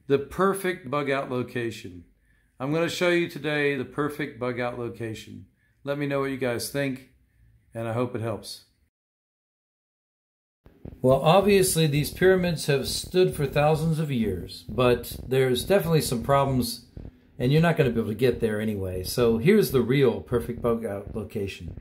the perfect bug out location. I'm going to show you today the perfect bug out location. Let me know what you guys think, and I hope it helps. Well, obviously these pyramids have stood for thousands of years, but there's definitely some problems, and you're not going to be able to get there anyway. So here's the real perfect bug out location.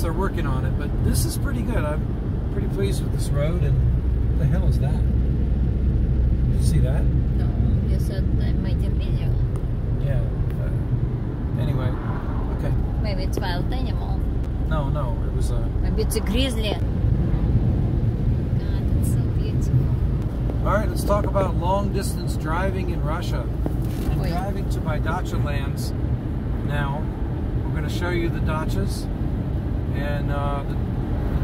They're working on it, but this is pretty good. I'm pretty pleased with this road. And what the hell is that? Did you see that? No, you said I made a video. Yeah. Anyway, okay. Maybe it's wild animal. No, it was a... Maybe it's a grizzly. God, it's so beautiful. All right, let's talk about long distance driving in Russia. I'm driving to my dacha lands now. We're going to show you the dachas. And the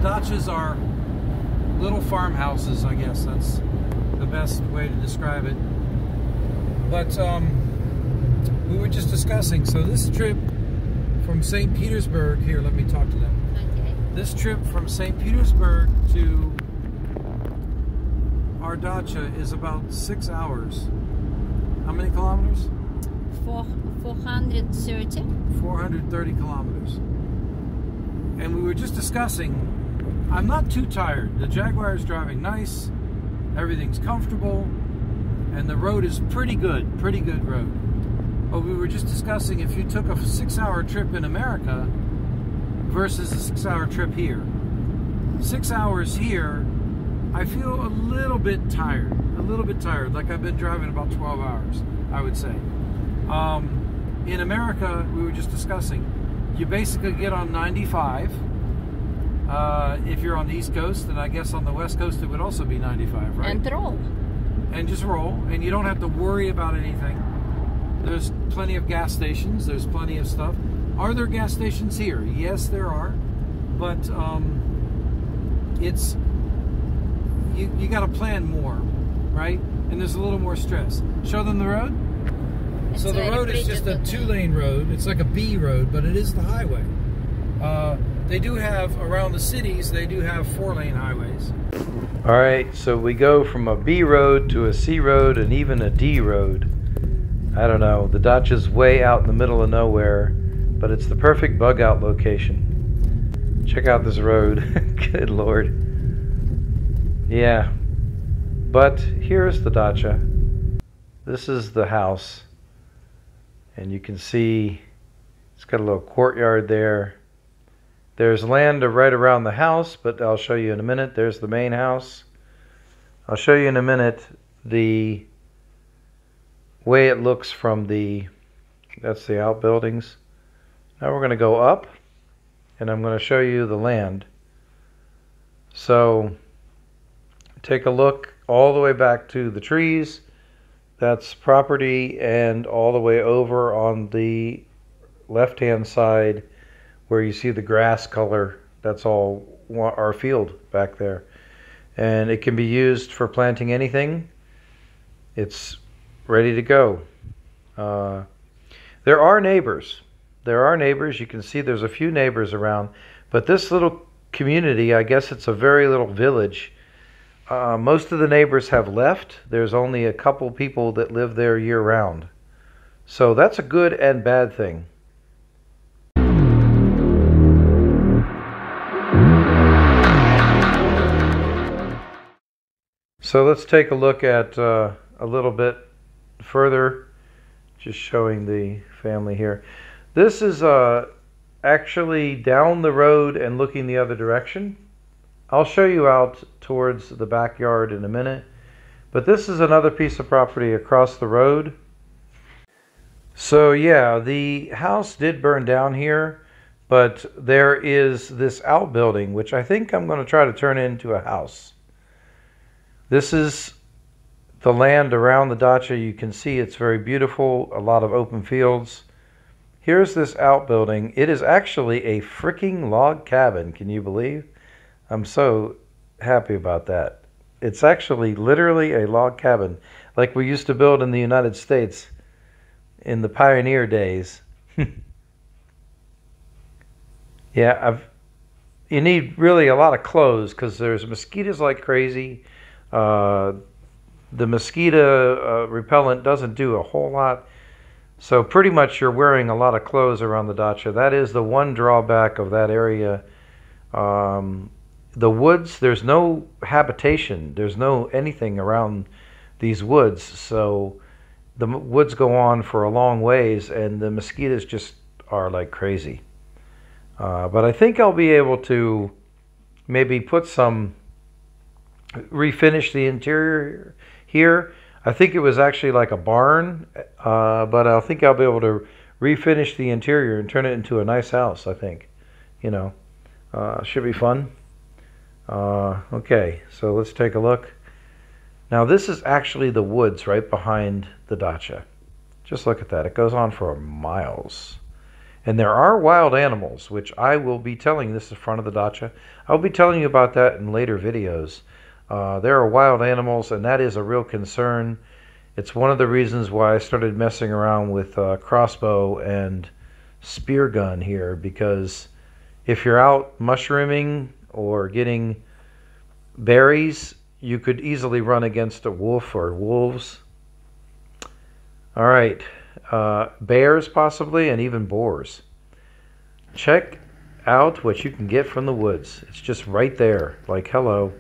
dachas are little farmhouses, I guess. That's the best way to describe it. But we were just discussing, so this trip from St. Petersburg, here, let me talk to them. Okay. This trip from St. Petersburg to our dacha is about 6 hours. How many kilometers? 430. 430 kilometers. And we were just discussing, I'm not too tired. The Jaguar is driving nice, everything's comfortable, and the road is pretty good road. But we were just discussing if you took a 6-hour trip in America versus a 6-hour trip here. 6 hours here, I feel a little bit tired, like I've been driving about 12 hours, I would say. In America, we were just discussing, you basically get on 95 if you're on the East Coast, and I guess on the West Coast it would also be 95, right? And roll. And just roll, and you don't have to worry about anything. There's plenty of gas stations, there's plenty of stuff. Are there gas stations here? Yes, there are, but it's you got to plan more, right? And there's a little more stress. Show them the road. So the road is just a 2-lane road. It's like a B road, but it is the highway. They do have, around the cities, they do have 4-lane highways. All right, so we go from a B road to a C road and even a D road. I don't know, the dacha's way out in the middle of nowhere, but it's the perfect bug out location. Check out this road. Good Lord. Yeah, but here's the dacha. This is the house. And you can see it's got a little courtyard there. There's land right around the house, but I'll show you in a minute. There's the main house. I'll show you in a minute the way it looks from that's the outbuildings. Now we're going to go up, and I'm going to show you the land. So take a look all the way back to the trees. That's property, and all the way over on the left-hand side where you see the grass color, that's all our field back there. And it can be used for planting anything. It's ready to go. There are neighbors. You can see there's a few neighbors around. But this little community, I guess it's a very little village. Most of the neighbors have left. There's only a couple people that live there year-round. So that's a good and bad thing. So let's take a look at a little bit further, just showing the family here. This is actually down the road and looking the other direction. I'll show you out towards the backyard in a minute, but this is another piece of property across the road. So yeah, the house did burn down here, But there is this outbuilding, which I think I'm going to try to turn into a house. This is the land around the dacha. You can see it's very beautiful, a lot of open fields. Here's this outbuilding. It is actually a freaking log cabin. Can you believe? I'm so happy about that. It's actually literally a log cabin like we used to build in the United States in the pioneer days. Yeah, you need really a lot of clothes because there's mosquitoes like crazy. The mosquito repellent doesn't do a whole lot. So pretty much you're wearing a lot of clothes around the dacha. That is the one drawback of that area. The woods, there's no habitation. There's no anything around these woods. So the woods go on for a long ways and the mosquitoes just are like crazy. But I think I'll be able to maybe refinish the interior here. I think it was actually like a barn, but I think I'll be able to refinish the interior and turn it into a nice house, I think. You know, should be fun. Okay, so let's take a look. Now this is actually the woods right behind the dacha. Just look at that. It goes on for miles. And there are wild animals, which I will be telling you. This is the front of the dacha. I'll be telling you about that in later videos. There are wild animals, and that is a real concern. It's one of the reasons why I started messing around with crossbow and spear gun here, because if you're out mushrooming or getting berries, you could easily run against a wolf or wolves. All right, bears possibly, and even boars. Check out what you can get from the woods. It's just right there, like hello.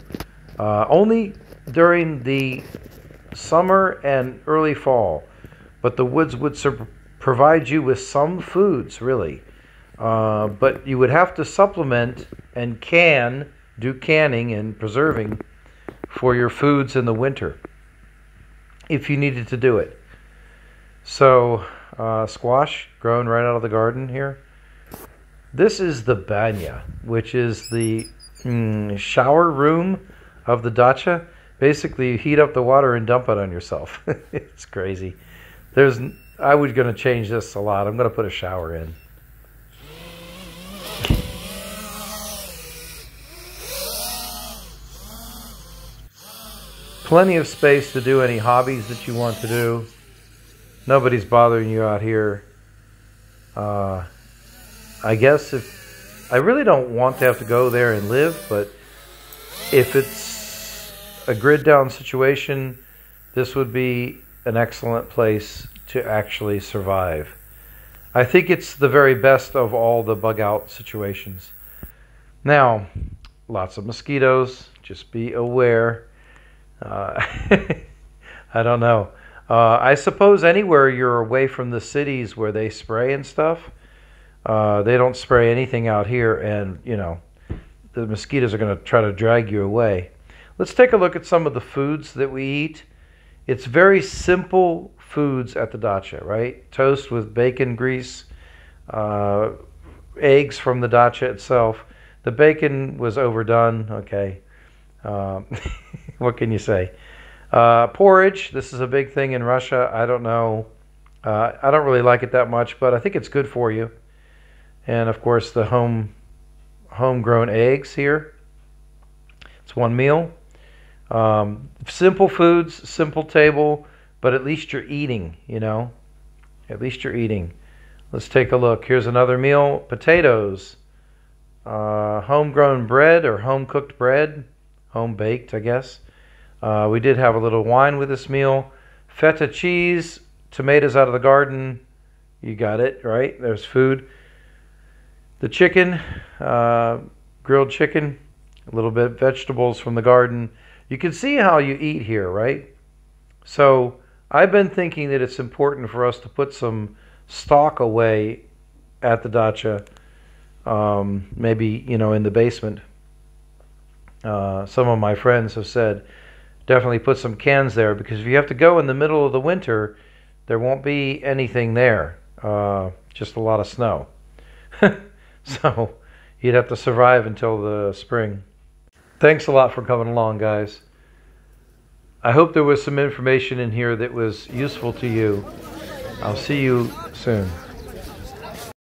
Only during the summer and early fall, but the woods would provide you with some foods, really. But you would have to supplement and do canning and preserving for your foods in the winter if you needed to do it. So squash grown right out of the garden here. This is the banya, which is the shower room of the dacha. Basically, you heat up the water and dump it on yourself. It's crazy. I was going to change this a lot. I'm going to put a shower in. Plenty of space to do any hobbies that you want to do. Nobody's bothering you out here. I guess I really don't want to have to go there and live, but if it's a grid down situation, this would be an excellent place to actually survive. I think it's the very best of all the bug out situations. Now, lots of mosquitoes, just be aware. I don't know. I suppose anywhere you're away from the cities where they spray and stuff, they don't spray anything out here, and you know, the mosquitoes are going to try to drag you away. Let's take a look at some of the foods that we eat. It's very simple foods at the dacha, right? Toast with bacon grease, eggs from the dacha itself. The bacon was overdone, okay. What can you say? Porridge, this is a big thing in Russia. I don't know. I don't really like it that much, but I think it's good for you. And of course the homegrown eggs here. It's one meal. Simple foods, simple table, but at least you're eating, you know. At least you're eating. Let's take a look. Here's another meal. Potatoes. Homegrown bread or home-cooked bread. Home-baked, I guess. We did have a little wine with this meal. Feta cheese. Tomatoes out of the garden. You got it, right? There's food. The chicken. Grilled chicken. A little bit of vegetables from the garden. You can see how you eat here, right? So I've been thinking that it's important for us to put some stock away at the dacha, maybe, you know, in the basement. Some of my friends have said definitely put some cans there, because if you have to go in the middle of the winter, there won't be anything there, just a lot of snow. So you'd have to survive until the spring. Thanks a lot for coming along, guys. I hope there was some information in here that was useful to you. I'll see you soon.